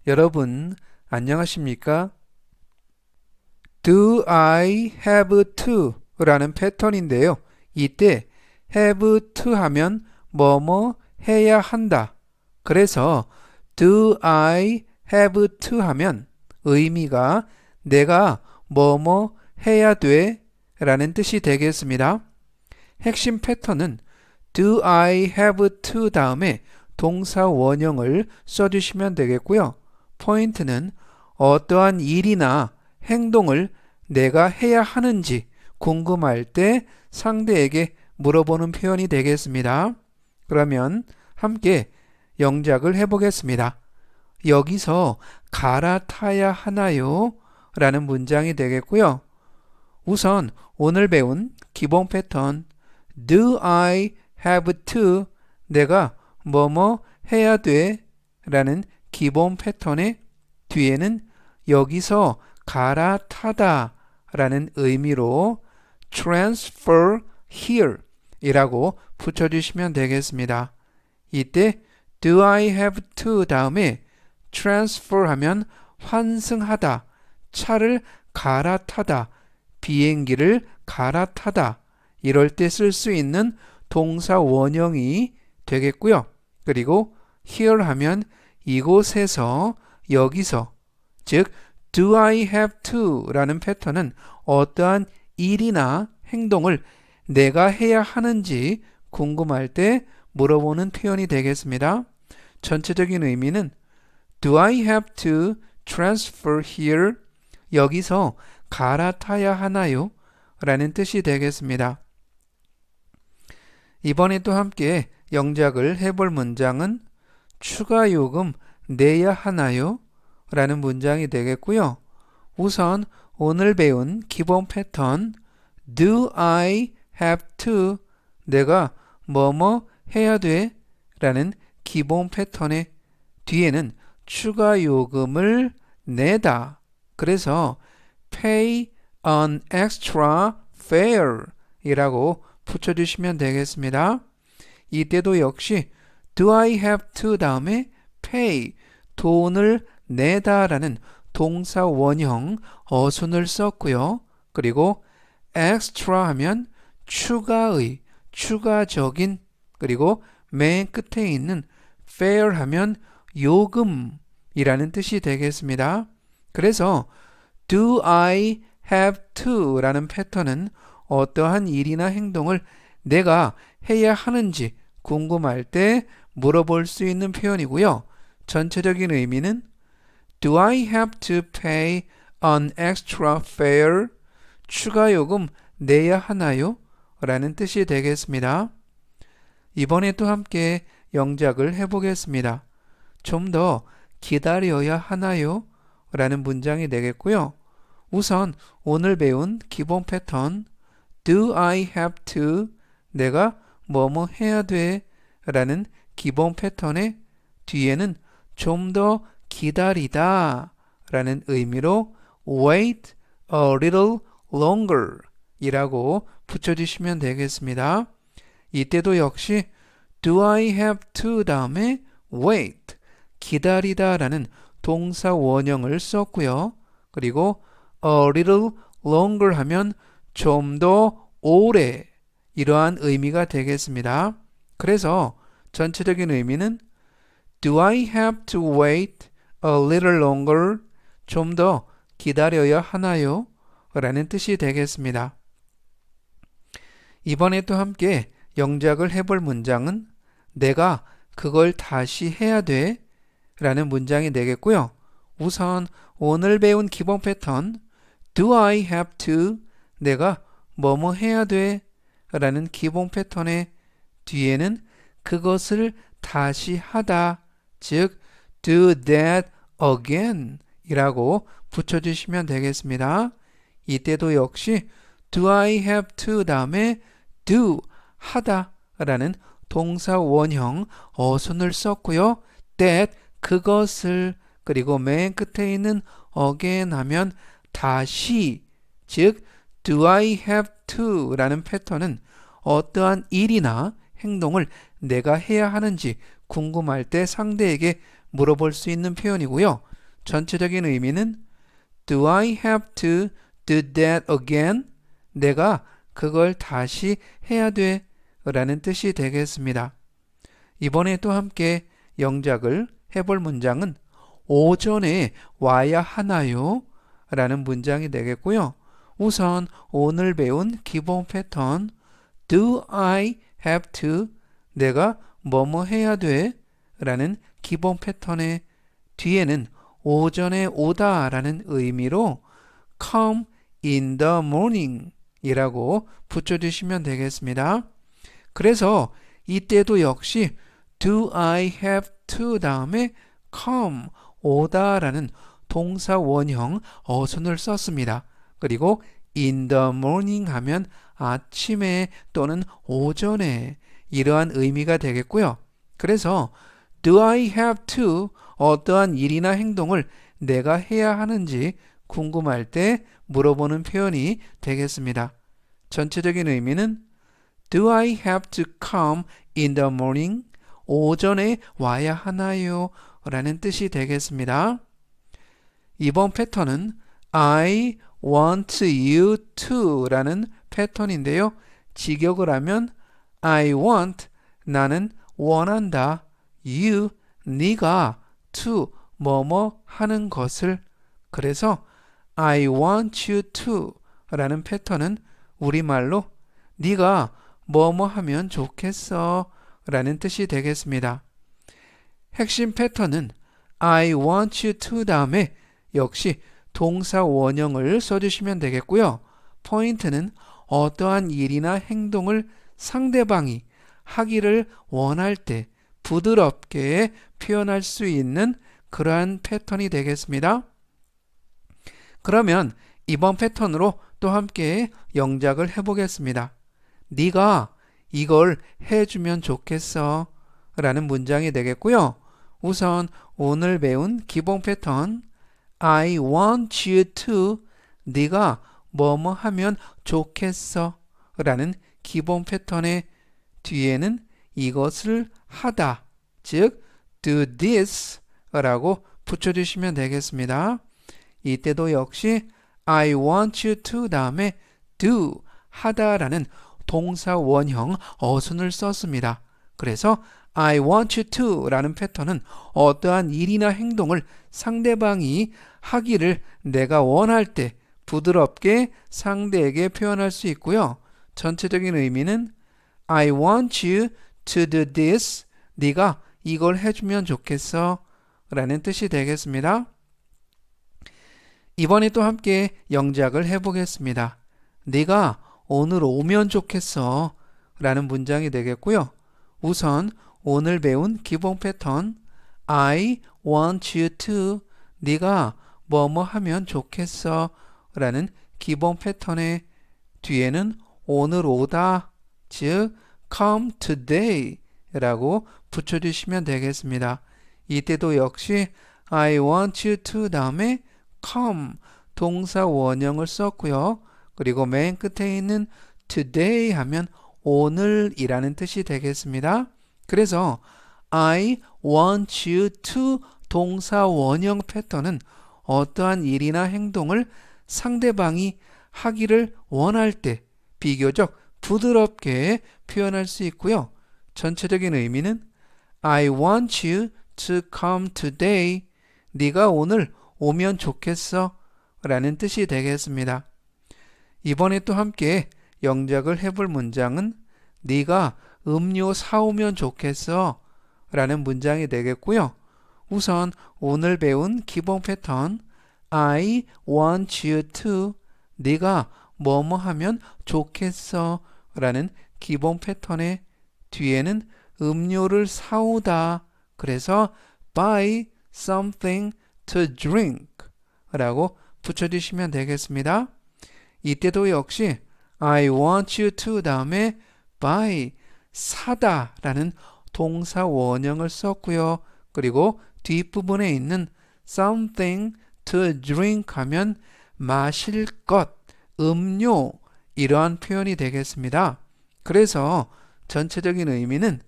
여러분, 안녕하십니까? Do I have to? 라는 패턴인데요. 이때 have to 하면 뭐뭐 해야 한다. 그래서 Do I have to 하면 의미가 내가 뭐뭐 해야 돼 라는 뜻이 되겠습니다. 핵심 패턴은 Do I have to 다음에 동사 원형을 써주시면 되겠고요. 포인트는 어떠한 일이나 행동을 내가 해야 하는지 궁금할 때 상대에게 물어보는 표현이 되겠습니다. 그러면 함께 영작을 해보겠습니다. 여기서 갈아타야 하나요? 라는 문장이 되겠고요. 우선 오늘 배운 기본 패턴 Do I have to? 내가 뭐뭐 해야 돼? 라는 기본 패턴의 뒤에는 여기서 갈아타다 라는 의미로 transfer here 이라고 붙여주시면 되겠습니다. 이때 do I have to 다음에 transfer 하면 환승하다, 차를 갈아타다, 비행기를 갈아타다 이럴 때 쓸 수 있는 동사 원형이 되겠고요. 그리고 here 하면 이곳에서, 여기서, 즉 do I have to 라는 패턴은 어떠한 일이나 행동을 내가 해야 하는지 궁금할 때 물어보는 표현이 되겠습니다. 전체적인 의미는 Do I have to transfer here? 여기서 갈아타야 하나요? 라는 뜻이 되겠습니다. 이번에 또 함께 영작을 해볼 문장은 추가 요금 내야 하나요? 라는 문장이 되겠고요. 우선 오늘 배운 기본 패턴 Do I have to? 내가 뭐뭐 해야 돼? 라는 기본 패턴의 뒤에는 추가 요금을 내다. 그래서 pay an extra fare 이라고 붙여주시면 되겠습니다. 이때도 역시 do I have to 다음에 pay, 돈을 내다 라는 동사 원형 어순을 썼고요. 그리고 extra 하면 추가의, 추가적인, 그리고 맨 끝에 있는 fare 하면 요금이라는 뜻이 되겠습니다. 그래서 do I have to 라는 패턴은 어떠한 일이나 행동을 내가 해야 하는지 궁금할 때 물어볼 수 있는 표현이고요. 전체적인 의미는 Do I have to pay an extra fare? 추가 요금 내야 하나요? 라는 뜻이 되겠습니다. 이번에 또 함께 영작을 해보겠습니다. 좀 더 기다려야 하나요? 라는 문장이 되겠고요. 우선 오늘 배운 기본 패턴 Do I have to? 내가 뭐뭐 해야 돼? 라는 기본 패턴의 뒤에는 좀 더 기다리다 라는 의미로 wait a little longer 이라고 붙여주시면 되겠습니다. 이때도 역시 do I have to 다음에 wait, 기다리다 라는 동사 원형을 썼고요. 그리고 a little longer 하면 좀 더 오래 이러한 의미가 되겠습니다. 그래서 전체적인 의미는 Do I have to wait a little longer? 좀 더 기다려야 하나요? 라는 뜻이 되겠습니다. 이번에 또 함께 영작을 해볼 문장은 내가 그걸 다시 해야 돼? 라는 문장이 되겠고요. 우선 오늘 배운 기본 패턴 Do I have to? 내가 뭐뭐 해야 돼? 라는 기본 패턴의 뒤에는 그것을 다시 하다, 즉 do that again 이라고 붙여주시면 되겠습니다. 이때도 역시 do I have to 다음에 do, 하다 라는 동사 원형 어순을 썼고요. that, 그것을, 그리고 맨 끝에 있는 again 하면 다시, 즉 do I have to 라는 패턴은 어떠한 일이나 행동을 내가 해야 하는지 궁금할 때 상대에게 물어볼 수 있는 표현이고요. 전체적인 의미는 Do I have to do that again? 내가 그걸 다시 해야 돼 라는 뜻이 되겠습니다. 이번에 또 함께 영작을 해볼 문장은 오전에 와야 하나요? 라는 문장이 되겠고요. 우선 오늘 배운 기본 패턴 Do I have to? 내가 뭐뭐 해야 돼? 라는 기본 패턴의 뒤에는 오전에 오다 라는 의미로 come in the morning 이라고 붙여주시면 되겠습니다. 그래서 이때도 역시 do I have to 다음에 come, 오다 라는 동사 원형 어순을 썼습니다. 그리고 in the morning 하면 아침에 또는 오전에 이러한 의미가 되겠고요. 그래서 do I have to 어떠한 일이나 행동을 내가 해야 하는지 궁금할 때 물어보는 표현이 되겠습니다. 전체적인 의미는 Do I have to come in the morning? 오전에 와야 하나요? 라는 뜻이 되겠습니다. 이번 패턴은 I want you to 라는 패턴인데요. 직역을 하면 I want, 나는 원한다. You, 네가 to, 뭐뭐 하는 것을. 그래서 I want you to 라는 패턴은 우리말로 네가 뭐뭐 하면 좋겠어 라는 뜻이 되겠습니다. 핵심 패턴은 I want you to 다음에 역시 동사 원형을 써주시면 되겠고요. 포인트는 어떠한 일이나 행동을 상대방이 하기를 원할 때 부드럽게 표현할 수 있는 그러한 패턴이 되겠습니다. 그러면 이번 패턴으로 또 함께 영작을 해보겠습니다. 네가 이걸 해주면 좋겠어 라는 문장이 되겠고요. 우선 오늘 배운 기본 패턴 I want you to 네가 뭐뭐 하면 좋겠어 라는 기본 패턴의 뒤에는 이것을 하다 즉 do this 라고 붙여주시면 되겠습니다. 이때도 역시 I want you to 다음에 do 하다 라는 동사 원형 어순을 썼습니다. 그래서 I want you to 라는 패턴은 어떠한 일이나 행동을 상대방이 하기를 내가 원할 때 부드럽게 상대에게 표현할 수 있고요. 전체적인 의미는 I want you to do this. 네가 이걸 해주면 좋겠어 라는 뜻이 되겠습니다. 이번에 또 함께 영작을 해보겠습니다. 네가 오늘 오면 좋겠어 라는 문장이 되겠고요. 우선 오늘 배운 기본 패턴 I want you to 네가 뭐뭐 하면 좋겠어 라는 기본 패턴의 뒤에는 오늘 오다 즉 come today 라고 붙여주시면 되겠습니다. 이때도 역시 I want you to 다음에 come 동사 원형을 썼고요. 그리고 맨 끝에 있는 today 하면 오늘이라는 뜻이 되겠습니다. 그래서 I want you to 동사 원형 패턴은 어떠한 일이나 행동을 상대방이 하기를 원할 때 비교적 부드럽게 표현할 수 있고요. 전체적인 의미는 I want you to come today. 네가 오늘 오면 좋겠어 라는 뜻이 되겠습니다. 이번에 또 함께 영작을 해볼 문장은 네가 음료 사오면 좋겠어 라는 문장이 되겠고요. 우선 오늘 배운 기본 패턴 I want you to 네가 뭐뭐 하면 좋겠어 라는 기본 패턴의 뒤에는 음료를 사오다 그래서 buy something to drink 라고 붙여주시면 되겠습니다. 이때도 역시 I want you to 다음에 buy 사다 라는 동사 원형을 썼고요. 그리고 뒷부분에 있는 something to drink 하면 마실 것, 음료 이러한 표현이 되겠습니다. 그래서 전체적인 의미는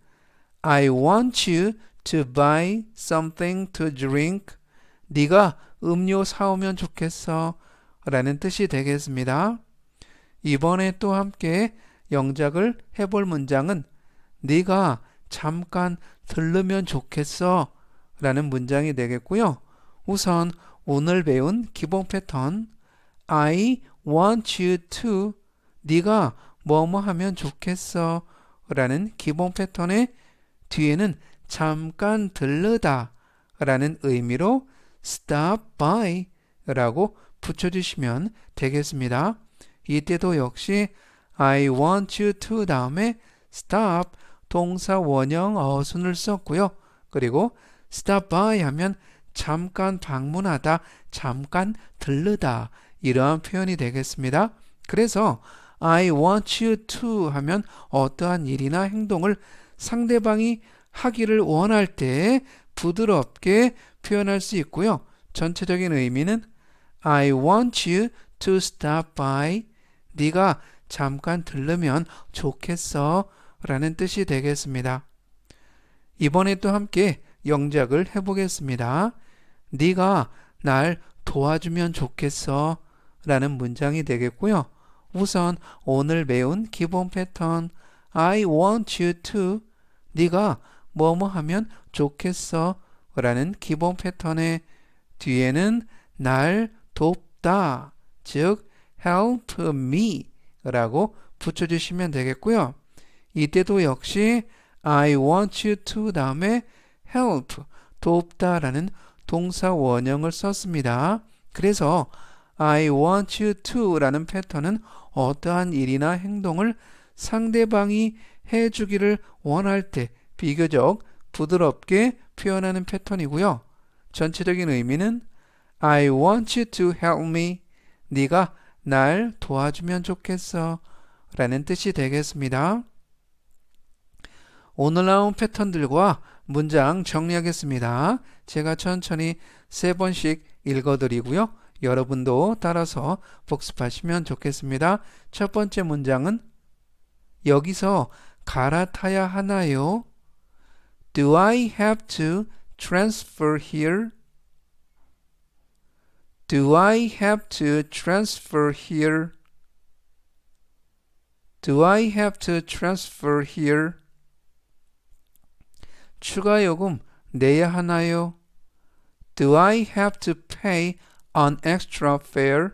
I want you to buy something to drink. 네가 음료 사오면 좋겠어 라는 뜻이 되겠습니다. 이번에 또 함께 영작을 해볼 문장은 네가 잠깐 들르면 좋겠어 라는 문장이 되겠고요. 우선 오늘 배운 기본 패턴 I want you to 네가 뭐뭐 하면 좋겠어 라는 기본 패턴의 뒤에는 잠깐 들르다 라는 의미로 stop by 라고 붙여주시면 되겠습니다. 이때도 역시 I want you to 다음에 stop 동사 원형 어순을 썼고요. 그리고 stop by 하면 잠깐 방문하다, 잠깐 들르다 이러한 표현이 되겠습니다. 그래서 I want you to 하면 어떠한 일이나 행동을 상대방이 하기를 원할 때 부드럽게 표현할 수 있고요. 전체적인 의미는 I want you to stop by 네가 잠깐 들르면 좋겠어 라는 뜻이 되겠습니다. 이번에 또 함께 영작을 해보겠습니다. 네가 날 도와주면 좋겠어 라는 문장이 되겠고요. 우선 오늘 배운 기본 패턴 I want you to 네가 뭐뭐 하면 좋겠어 라는 기본 패턴의 뒤에는 날 돕다 즉 help me 라고 붙여주시면 되겠고요. 이때도 역시 I want you to 다음에 help 돕다 라는 동사 원형을 썼습니다. 그래서 I want you to 라는 패턴은 어떠한 일이나 행동을 상대방이 해주기를 원할 때 비교적 부드럽게 표현하는 패턴이고요. 전체적인 의미는 I want you to help me 네가 날 도와주면 좋겠어 라는 뜻이 되겠습니다. 오늘 나온 패턴들과 문장 정리하겠습니다. 제가 천천히 3번씩 읽어드리고요. 여러분도 따라서 복습하시면 좋겠습니다. 첫 번째 문장은 여기서 갈아타야 하나요? Do I have to transfer here? Do I have to transfer here? Do I have to transfer here? 추가 요금 내야 하나요? Do I have to pay an extra fare?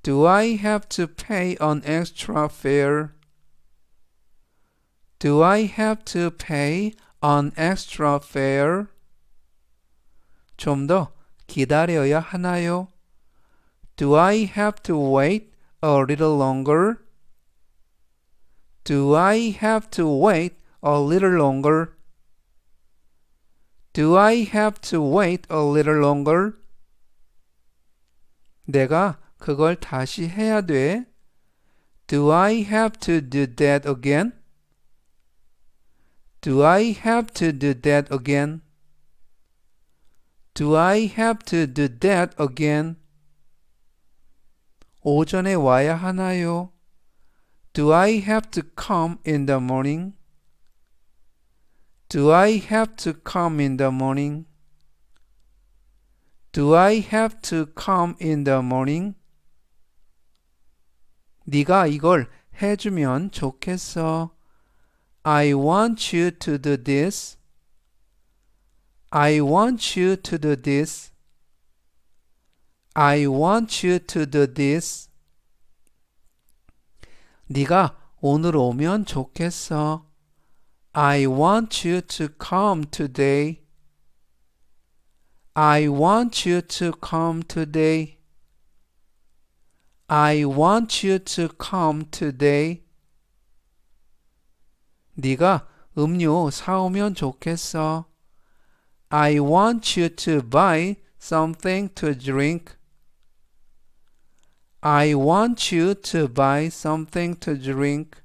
Do I have to pay an extra fare? Do I have to pay an extra fare? 좀 더 기다려야 하나요? Do I have to wait a little longer? Do I have to wait a little longer? Do I have to wait a little longer? 내가 그걸 다시 해야 돼. Do I have to do that again? Do I have to do that again? Do I have to do that again? 오전에 와야 하나요? Do I have to come in the morning? Do I have to come in the morning? Do I have to come in the morning? 네가 이걸 해주면 좋겠어. I want you to do this. I want you to do this. I want you to do this. 네가 오늘 오면 좋겠어. I want you to come today. I want you to come today. I want you to come today. 네가 음료 사오면 좋겠어. I want you to buy something to drink. I want you to buy something to drink.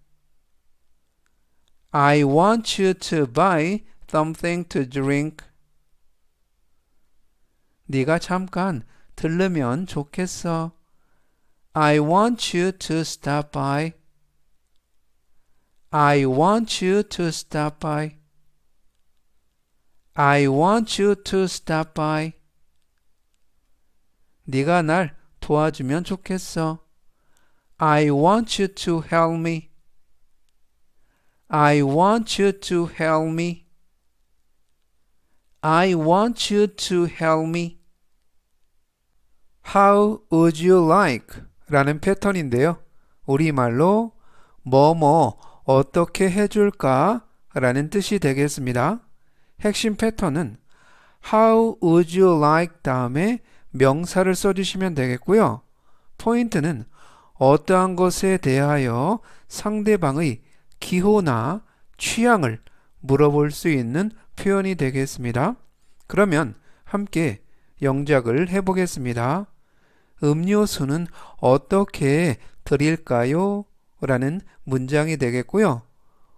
I want you to buy something to drink. 네가 잠깐 들르면 좋겠어. I want you to stop by. I want you to stop by. I want you to stop by. 네가 날 도와주면 좋겠어. I want you to help me. I want you to help me. I want you to help me. How would you like? 라는 패턴인데요. 우리말로 뭐뭐 어떻게 해줄까? 라는 뜻이 되겠습니다. 핵심 패턴은 How would you like 다음에 명사를 써주시면 되겠고요. 포인트는 어떠한 것에 대하여 상대방의 기호나 취향을 물어볼 수 있는 표현이 되겠습니다. 그러면 함께 영작을 해보겠습니다. 음료수는 어떻게 드릴까요? 라는 문장이 되겠고요.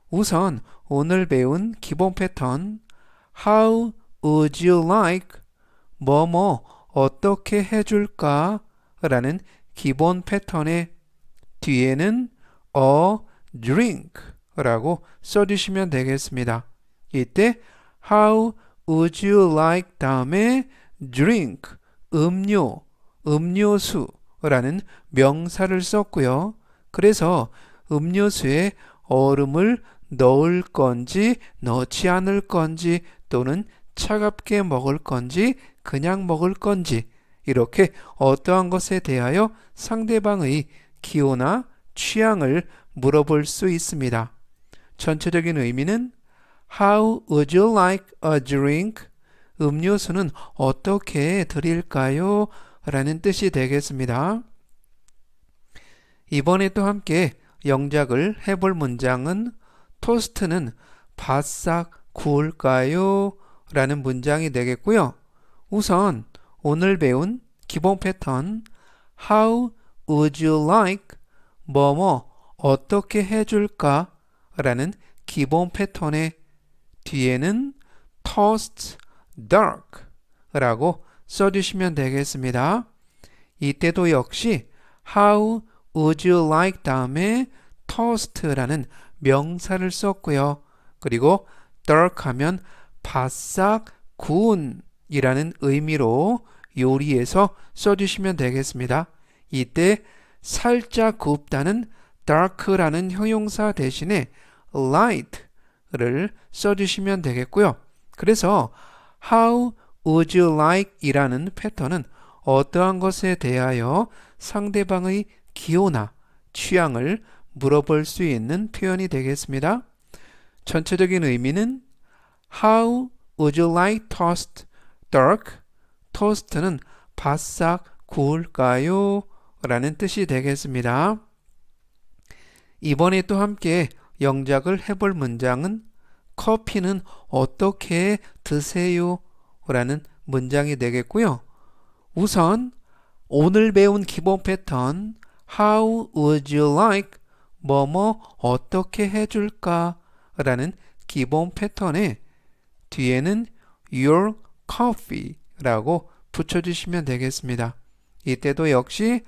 우선 오늘 배운 기본 패턴 How would you like? 뭐뭐 어떻게 해줄까? 라는 기본 패턴의 뒤에는 a drink 라고 써주시면 되겠습니다. 이때 How would you like 다음에 drink, 음료수라는 명사를 썼고요. 그래서 음료수에 얼음을 넣을 건지 넣지 않을 건지 또는 차갑게 먹을 건지 그냥 먹을 건지 이렇게 어떠한 것에 대하여 상대방의 기호나 취향을 물어볼 수 있습니다. 전체적인 의미는 How would you like a drink? 음료수는 어떻게 드릴까요? 라는 뜻이 되겠습니다. 이번에 또 함께 영작을 해볼 문장은 토스트는 바싹 구울까요? 라는 문장이 되겠고요. 우선 오늘 배운 기본 패턴 How would you like? 뭐뭐 어떻게 해줄까? 라는 기본 패턴의 뒤에는 toast dark 라고 써주시면 되겠습니다. 이때도 역시 How would you like 다음에 toast라는 명사를 썼고요. 그리고 dark 하면 바싹 구운 이라는 의미로 요리에서 써주시면 되겠습니다. 이때 살짝 굽다는 dark라는 형용사 대신에 light를 써주시면 되겠고요. 그래서 How would you like? 이라는 패턴은 어떠한 것에 대하여 상대방의 기호나 취향을 물어볼 수 있는 표현이 되겠습니다. 전체적인 의미는 How would you like toast dark? 토스트는 바싹 구울까요? 라는 뜻이 되겠습니다. 이번에 또 함께 영작을 해볼 문장은 커피는 어떻게 드세요? 라는 문장이 되겠고요. 우선 오늘 배운 기본 패턴 How would you like? 뭐뭐 어떻게 해줄까? 라는 기본 패턴에 뒤에는 your coffee 라고 붙여주시면 되겠습니다. 이때도 역시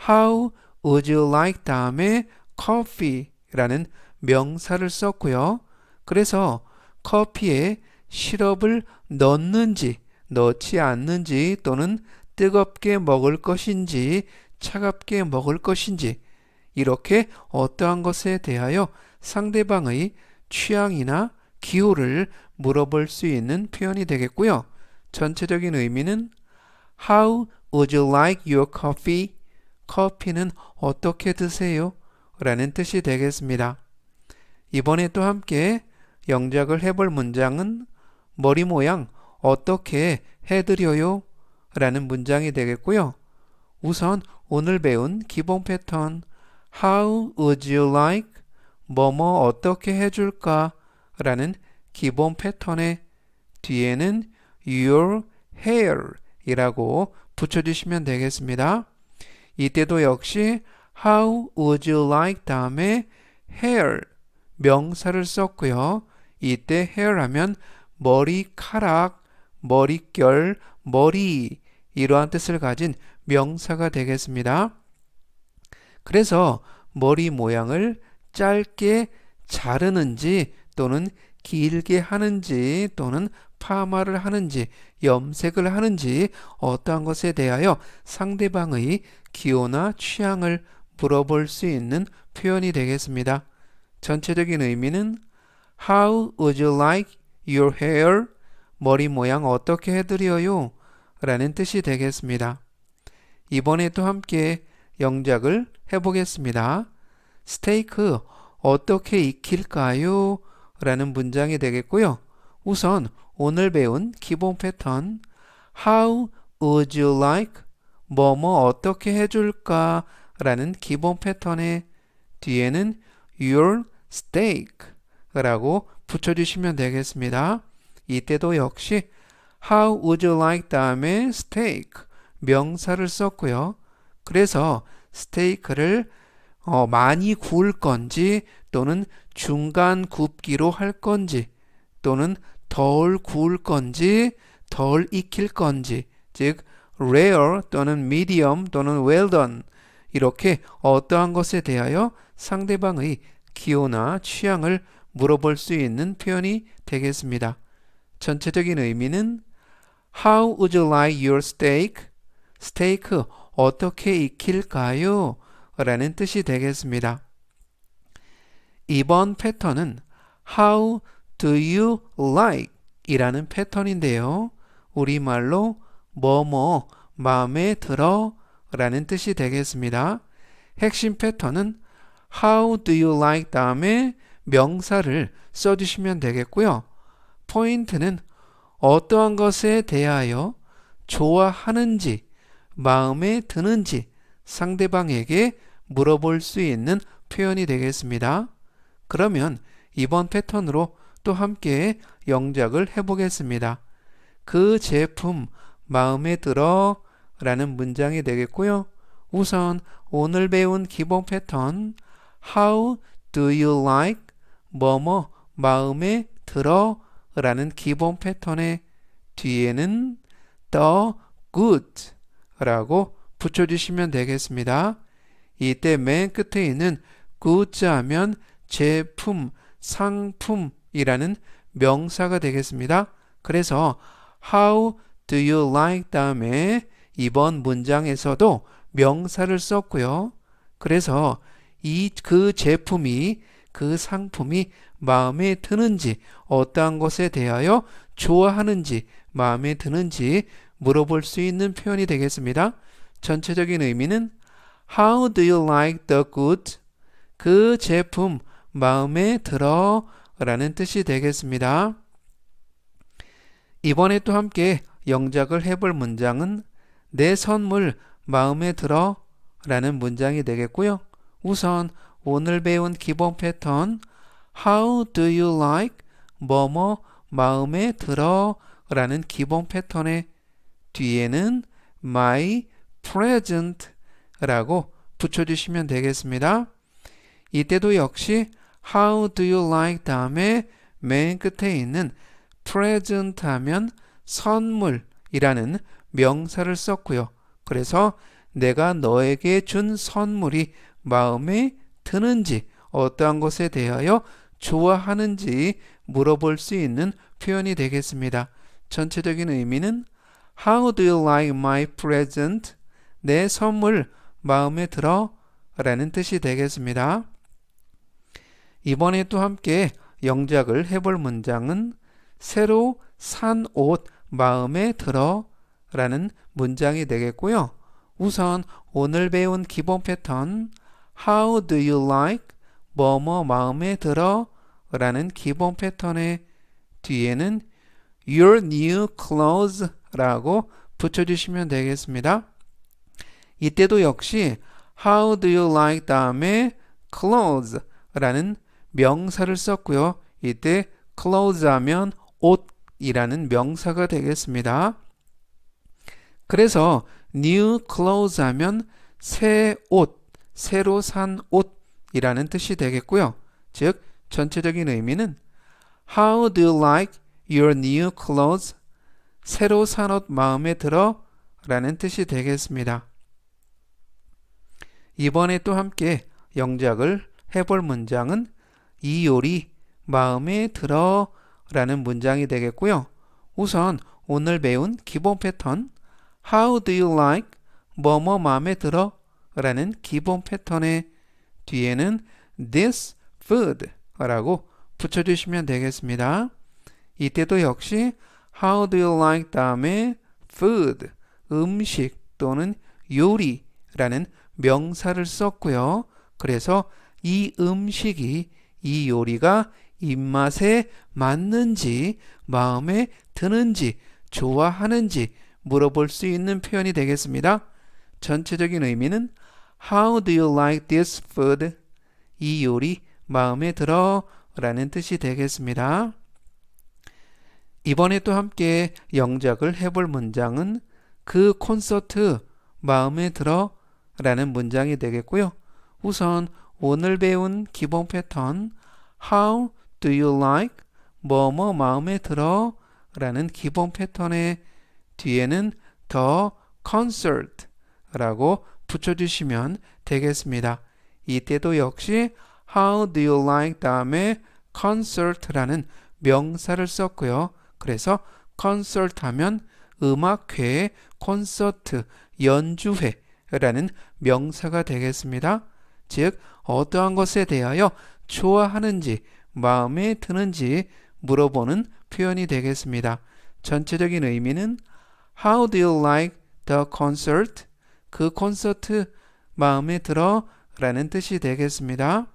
How would you like 다음에 coffee 라는 명사를 썼고요. 그래서 커피에 시럽을 넣는지 넣지 않는지 또는 뜨겁게 먹을 것인지 차갑게 먹을 것인지 이렇게 어떠한 것에 대하여 상대방의 취향이나 기호를 물어볼 수 있는 표현이 되겠고요. 전체적인 의미는 How would you like your coffee? 커피는 어떻게 드세요? 라는 뜻이 되겠습니다. 이번에 또 함께 영작을 해볼 문장은 머리 모양 어떻게 해드려요? 라는 문장이 되겠고요. 우선 오늘 배운 기본 패턴 How would you like? 뭐뭐 어떻게 해줄까? 라는 기본 패턴의 뒤에는 your hair 이라고 붙여주시면 되겠습니다. 이때도 역시 How would you like 다음에 hair 명사를 썼고요. 이때 hair 하면 머리카락, 머릿결, 머리 이러한 뜻을 가진 명사가 되겠습니다. 그래서 머리 모양을 짧게 자르는지 또는 길게 하는지 또는 파마를 하는지 염색을 하는지 어떠한 것에 대하여 상대방의 기호나 취향을 물어볼 수 있는 표현이 되겠습니다. 전체적인 의미는 How would you like your hair? 머리 모양 어떻게 해드려요? 라는 뜻이 되겠습니다. 이번에 또 함께 영작을 해보겠습니다. 스테이크 어떻게 익힐까요? 라는 문장이 되겠고요. 우선 오늘 배운 기본 패턴 How would you like? 뭐뭐 어떻게 해줄까? 라는 기본 패턴의 뒤에는 your steak 라고 붙여주시면 되겠습니다. 이때도 역시 How would you like 다음에 steak 명사를 썼고요. 그래서 스테이크를 많이 구울 건지 또는 중간 굽기로 할 건지 또는 덜 구울 건지 덜 익힐 건지 즉 rare 또는 medium 또는 well done 이렇게 어떠한 것에 대하여 상대방의 기호나 취향을 물어볼 수 있는 표현이 되겠습니다. 전체적인 의미는 How would you like your steak? 스테이크 어떻게 익힐까요? 라는 뜻이 되겠습니다. 이번 패턴은 How do you like? 이라는 패턴인데요. 우리말로 뭐뭐 마음에 들어 라는 뜻이 되겠습니다. 핵심 패턴은 How do you like 다음에 명사를 써주시면 되겠고요. 포인트는 어떠한 것에 대하여 좋아하는지 마음에 드는지 상대방에게 물어볼 수 있는 표현이 되겠습니다. 그러면 이번 패턴으로 또 함께 영작을 해보겠습니다. 그 제품 마음에 들어 라는 문장이 되겠고요. 우선 오늘 배운 기본 패턴 How do you like? 뭐뭐 마음에 들어 라는 기본 패턴의 뒤에는 the good 라고 붙여주시면 되겠습니다. 이때 맨 끝에 있는 good 하면 제품, 상품이라는 명사가 되겠습니다. 그래서 How do you like 다음에 이번 문장에서도 명사를 썼고요. 그래서 그 제품이 그 상품이 마음에 드는지 어떠한 것에 대하여 좋아하는지 마음에 드는지 물어볼 수 있는 표현이 되겠습니다. 전체적인 의미는 How do you like the good? 그 제품 마음에 들어 라는 뜻이 되겠습니다. 이번에 또 함께 영작을 해볼 문장은 내 선물 마음에 들어 라는 문장이 되겠고요. 우선 오늘 배운 기본 패턴 How do you like? 뭐뭐 마음에 들어 라는 기본 패턴의 뒤에는 my present 라고 붙여주시면 되겠습니다. 이때도 역시 How do you like 다음에 맨 끝에 있는 present 하면 선물이라는 명사를 썼고요. 그래서 내가 너에게 준 선물이 마음에 드는지 어떠한 것에 대하여 좋아하는지 물어볼 수 있는 표현이 되겠습니다. 전체적인 의미는 How do you like my present? 내 선물 마음에 들어? 라는 뜻이 되겠습니다. 이번에 또 함께 영작을 해볼 문장은 새로 산 옷 마음에 들어? 라는 문장이 되겠고요. 우선 오늘 배운 기본 패턴 How do you like? 뭐뭐 마음에 들어? 라는 기본 패턴의 뒤에는 Your new clothes 라고 붙여주시면 되겠습니다. 이때도 역시 How do you like 다음에 clothes 라는 명사를 썼고요. 이때 clothes 하면 옷이라는 명사가 되겠습니다. 그래서 new clothes 하면 새 옷, 새로 산 옷이라는 뜻이 되겠고요. 즉 전체적인 의미는 How do you like your new clothes? 새로 산 옷 마음에 들어? 라는 뜻이 되겠습니다. 이번에 또 함께 영작을 해볼 문장은 이 요리 마음에 들어? 라는 문장이 되겠고요. 우선 오늘 배운 기본 패턴 How do you like? 뭐뭐 마음에 들어? 라는 기본 패턴의 뒤에는 this food 라고 붙여주시면 되겠습니다. 이때도 역시 How do you like 다음에 food, 음식 또는 요리라는 명사를 썼고요. 그래서 이 음식이 이 요리가 입맛에 맞는지 마음에 드는지 좋아하는지 물어볼 수 있는 표현이 되겠습니다. 전체적인 의미는 How do you like this food? 이 요리 마음에 들어? 라는 뜻이 되겠습니다. 이번에 또 함께 영작을 해볼 문장은 그 콘서트 마음에 들어? 라는 문장이 되겠고요. 우선 오늘 배운 기본 패턴 How do you like? 뭐뭐 마음에 들어? 라는 기본 패턴의 뒤에는 the concert 라고 붙여주시면 되겠습니다. 이때도 역시 How do you like 다음에 concert라는 명사를 썼고요. 그래서 콘서트 하면 음악회, 콘서트, 연주회라는 명사가 되겠습니다. 즉 어떠한 것에 대하여 좋아하는지 마음에 드는지 물어보는 표현이 되겠습니다. 전체적인 의미는 How do you like the concert? 그 콘서트 마음에 들어? 라는 뜻이 되겠습니다.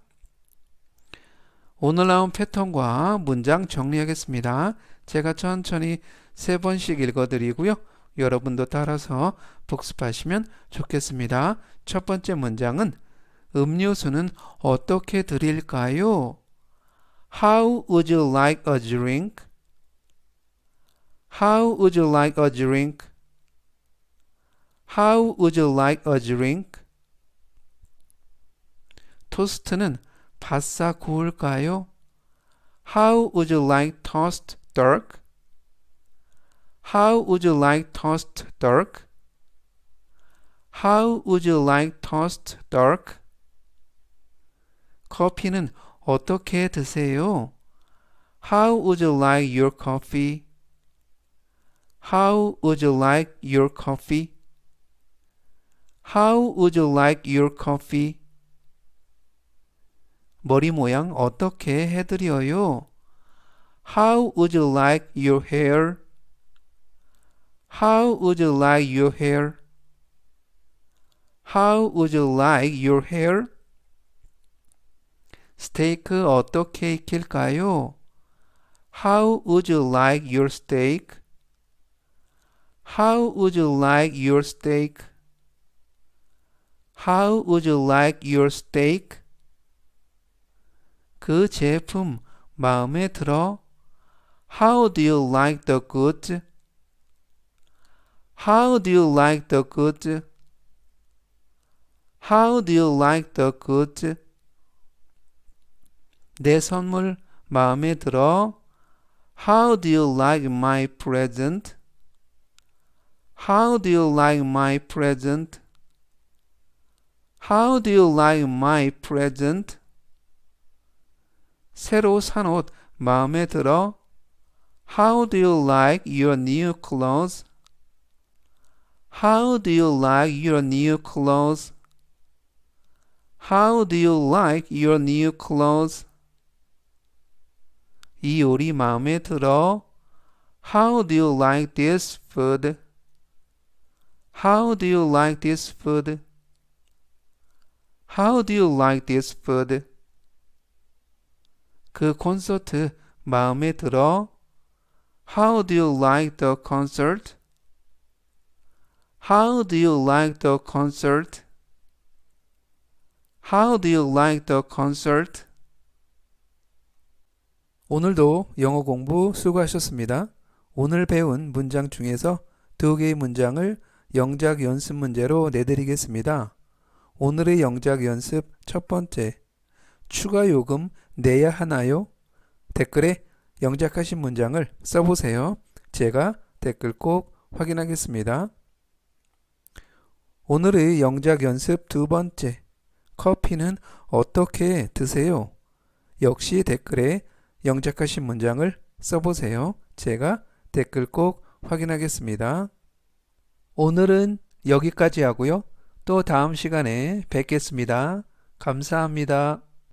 오늘 나온 패턴과 문장 정리하겠습니다. 제가 천천히 3번씩 읽어드리고요. 여러분도 따라서 복습하시면 좋겠습니다. 첫 번째 문장은 음료수는 어떻게 드릴까요? How would you like a drink? How would you like a drink? How would you like a drink? 토스트는 바싹 구울까요? How would you like toast dark? How would you like toast dark? How would you like toast dark? 커피는 어떻게 드세요? How would you like your coffee? How would you like your coffee? How would you like your coffee? 머리 모양 어떻게 해드려요? How would you like your hair? How would you like your hair? How would you like your hair? 스테이크 어떻게 익힐까요? How would you like your steak? How would you like your steak? How would you like your steak? 그 제품 마음에 들어? How do you like the goods? How do you like the goods? How do you like the goods? 내 선물 마음에 들어? How do you like my present? How do you like my present? How do you like my present? 새로 산 옷 마음에 들어? How do you like your new clothes? How do you like your new clothes? How do you like your new clothes? 이 요리 마음에 들어? How do you like this food? How do you like this food? How do you like this food? 그 콘서트 마음에 들어? How do you like the concert? How do you like the concert? How do you like the concert? 오늘도 영어 공부 수고하셨습니다. 오늘 배운 문장 중에서 2개의 문장을 영작 연습 문제로 내드리겠습니다. 오늘의 영작 연습 첫 번째, 추가 요금 내야 하나요? 댓글에 영작하신 문장을 써보세요. 제가 댓글 꼭 확인하겠습니다. 오늘의 영작 연습 두 번째, 커피는 어떻게 드세요? 역시 댓글에 영작하신 문장을 써보세요. 제가 댓글 꼭 확인하겠습니다. 오늘은 여기까지 하고요. 또 다음 시간에 뵙겠습니다. 감사합니다.